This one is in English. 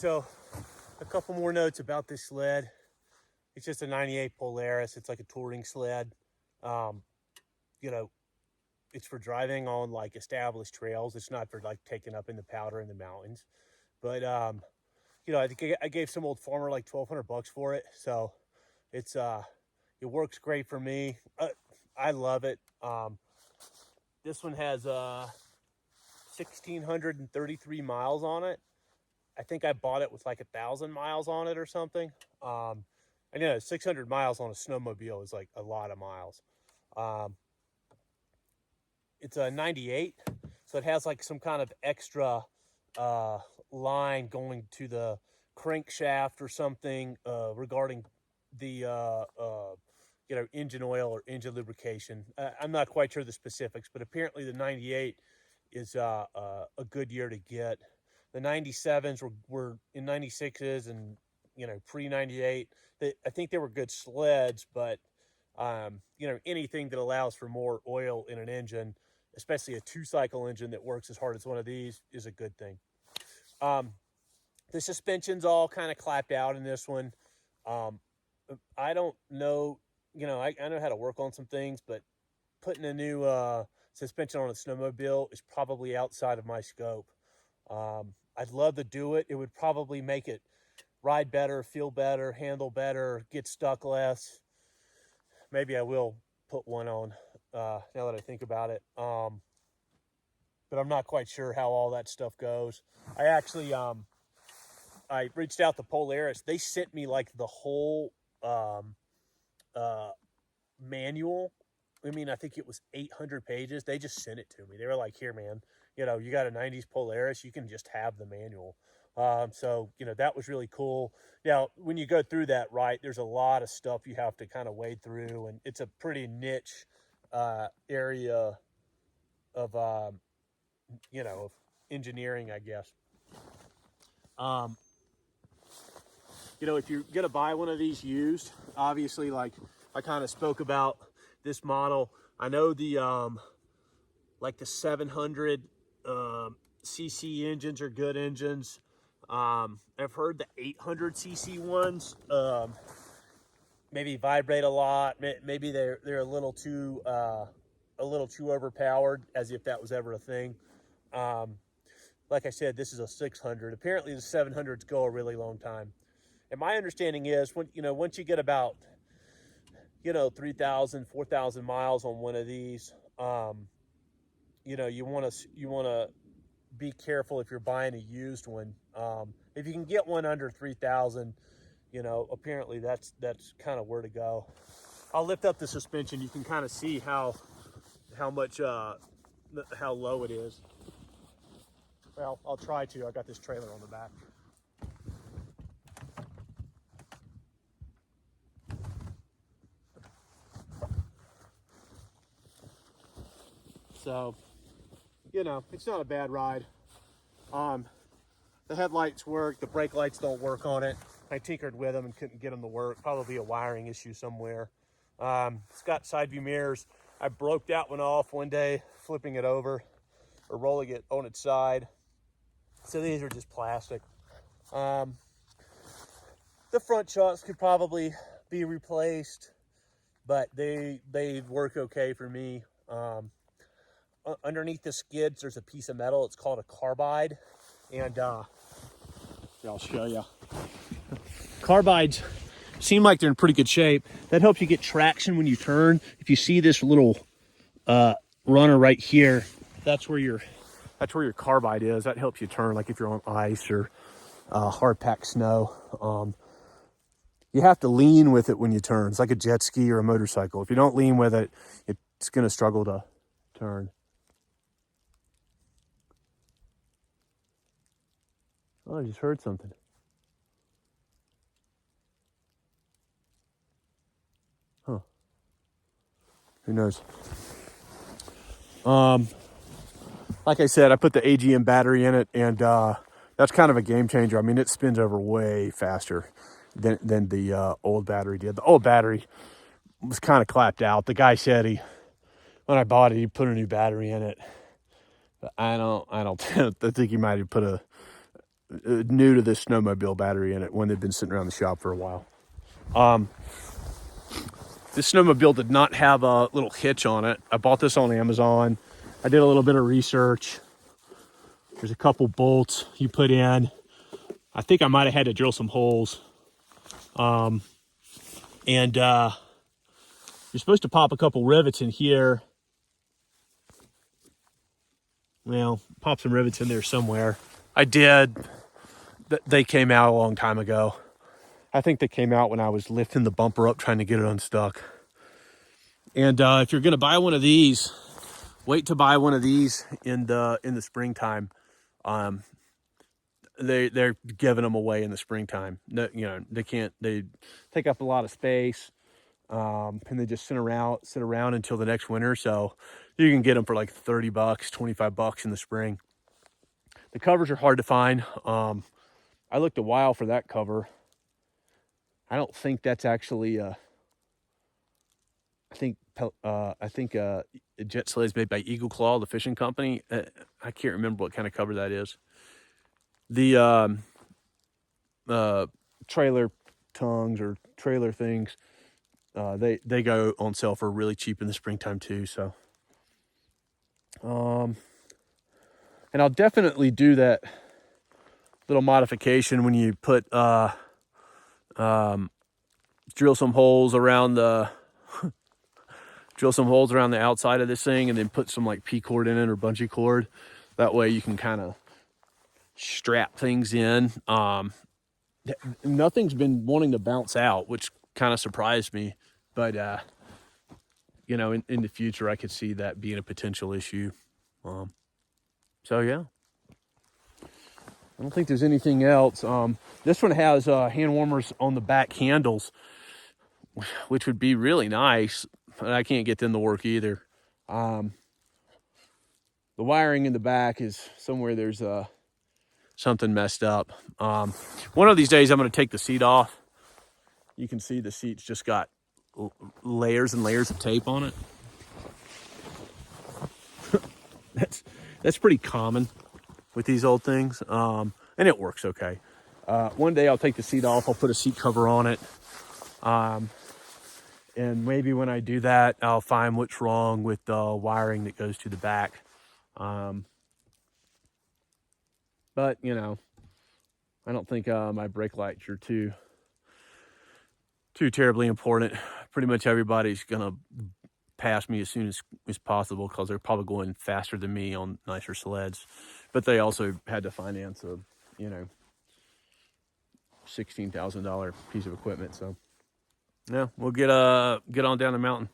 So a couple more notes about this sled. It's just a 98 Polaris. It's like a touring sled. You know, it's for driving on like established trails. It's not for like taking up in the powder in the mountains. But you know, I think I gave some old farmer like $1,200 for it. So it's it works great for me. I love it. This one has 1,633 miles on it. I think I bought it with like 1,000 miles on it or something. I know 600 miles on a snowmobile is like a lot of miles. It's a 98, so it has like some kind of extra line going to the crankshaft or something regarding the you know, engine oil or engine lubrication. I'm not quite sure the specifics, but apparently the 98 is a good year to get. The 97s were in 96s and, you know, pre-98. I think they were good sleds, but you know, anything that allows for more oil in an engine, especially a 2-cycle engine that works as hard as one of these, is a good thing. The suspension's all kind of clapped out in this one. I don't know, you know, I know how to work on some things, but putting a new suspension on a snowmobile is probably outside of my scope. I'd love to do it. It would probably make it ride better, feel better, handle better, get stuck less. Maybe I will put one on now that I think about it. But I'm not quite sure how all that stuff goes. I actually, I reached out to Polaris. They sent me like the whole manual. I mean, I think it was 800 pages. They just sent it to me. They were like, here, man, you know, you got a 90s Polaris, you can just have the manual. So, you know, that was really cool. Now, when you go through that, right, there's a lot of stuff you have to kind of wade through, and it's a pretty niche area of, you know, of engineering, I guess. You know, if you're going to buy one of these used, obviously, like I kind of spoke about this model, I know the, like the 700 cc engines are good engines. I've heard the 800 cc ones maybe vibrate a lot. Maybe they're a little too overpowered, as if that was ever a thing. Like I said, this is a 600. Apparently the 700s go a really long time. And my understanding is when, you know, once you get about, you know, 3,000, 4,000 miles on one of these, you know, you want to be careful if you're buying a used one. If you can get one under 3,000, you know, apparently that's kind of where to go. I'll lift up the suspension. You can kind of see how much how low it is. Well, I'll try to. I got this trailer on the back. So, you know, it's not a bad ride. The headlights work, the brake lights don't work on it. I tinkered with them and couldn't get them to work. Probably a wiring issue somewhere. It's got side view mirrors. I broke that one off one day, flipping it over or rolling it on its side. So these are just plastic. The front shocks could probably be replaced, but they work okay for me. Underneath the skids, there's a piece of metal. It's called a carbide. And I'll show you. Carbides seem like they're in pretty good shape. That helps you get traction when you turn. If you see this little runner right here, that's where your carbide is. That helps you turn, like if you're on ice or hard packed snow. You have to lean with it when you turn. It's like a jet ski or a motorcycle. If you don't lean with it, it's going to struggle to turn. Oh, I just heard something. Huh. Who knows? Like I said, I put the AGM battery in it, and that's kind of a game changer. I mean, it spins over way faster than the old battery did. The old battery was kind of clapped out. The guy said when I bought it, he put a new battery in it. But I don't I think he might have put new to this snowmobile battery in it, when they've been sitting around the shop for a while. This snowmobile did not have a little hitch on it. I bought this on Amazon. I did a little bit of research. There's a couple bolts you put in. I think I might have had to drill some holes. And you're supposed to pop a couple rivets in here. Well, pop some rivets in there somewhere. I did. They came out a long time ago. I think they came out when I was lifting the bumper up trying to get it unstuck. And if you're going to buy one of these, wait to buy one of these in the springtime. They're giving them away in the springtime. No, you know, they take up a lot of space, and they just sit around until the next winter. So you can get them for like $30, $25 in the spring. The covers are hard to find. I looked a while for that cover. I don't think that's actually I think Jet Sleds made by Eagle Claw, the fishing company. I can't remember what kind of cover that is. The trailer tongues or trailer things, they go on sale for really cheap in the springtime too. So, and I'll definitely do that little modification when you put drill some holes around the outside of this thing, and then put some like P cord in it or bungee cord. That way you can kind of strap things in. Nothing's been wanting to bounce out, which kind of surprised me, but you know, in the future I could see that being a potential issue. So yeah, I don't think there's anything else. This one has hand warmers on the back handles, which would be really nice, but I can't get them to work either. The wiring in the back is somewhere there's something messed up. One of these days I'm going to take the seat off. You can see the seat's just got layers and layers of tape on it. That's pretty common with these old things, and it works okay. One day I'll take the seat off. I'll put a seat cover on it, and maybe when I do that, I'll find what's wrong with the wiring that goes to the back. But you know, I don't think my brake lights are too terribly important. Pretty much everybody's gonna pass me as soon as possible because they're probably going faster than me on nicer sleds. But they also had to finance a, you know, $16,000 piece of equipment. So yeah, we'll get on down the mountain.